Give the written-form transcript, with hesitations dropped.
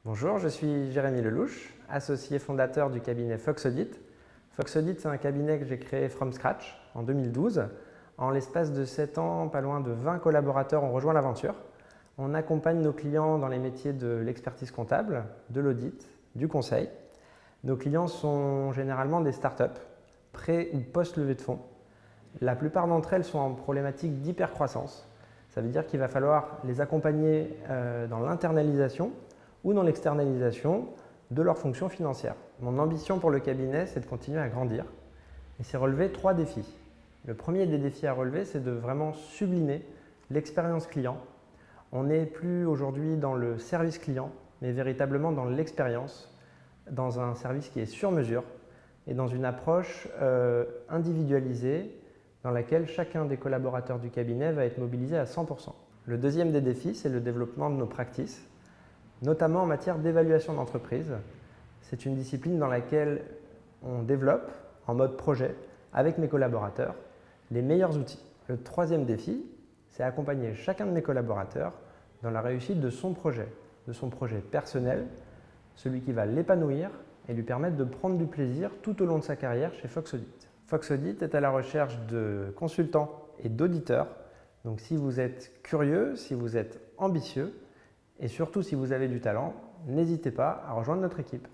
Bonjour, je suis Jérémy Lelouch, associé fondateur du cabinet Fox Audit. Fox Audit, c'est un cabinet que j'ai créé from scratch en 2012. En l'espace de 7 ans, pas loin de 20 collaborateurs ont rejoint l'aventure. On accompagne nos clients dans les métiers de l'expertise comptable, de l'audit, du conseil. Nos clients sont généralement des startups, pré- ou post-levée de fonds. La plupart d'entre elles sont en problématique d'hypercroissance. Ça veut dire qu'il va falloir les accompagner dans l'internalisation ou dans l'externalisation de leurs fonctions financières. Mon ambition pour le cabinet, c'est de continuer à grandir et c'est relever 3 défis. Le premier des défis à relever, c'est de vraiment sublimer l'expérience client. On n'est plus aujourd'hui dans le service client, mais véritablement dans l'expérience, dans un service qui est sur mesure et dans une approche individualisée dans laquelle chacun des collaborateurs du cabinet va être mobilisé à 100%. Le deuxième des défis, c'est le développement de nos practices, notamment en matière d'évaluation d'entreprise. C'est une discipline dans laquelle on développe, en mode projet, avec mes collaborateurs, les meilleurs outils. Le troisième défi, c'est accompagner chacun de mes collaborateurs dans la réussite de son projet personnel, celui qui va l'épanouir et lui permettre de prendre du plaisir tout au long de sa carrière chez Fox Audit. Fox Audit est à la recherche de consultants et d'auditeurs. Donc si vous êtes curieux, si vous êtes ambitieux et surtout si vous avez du talent, n'hésitez pas à rejoindre notre équipe.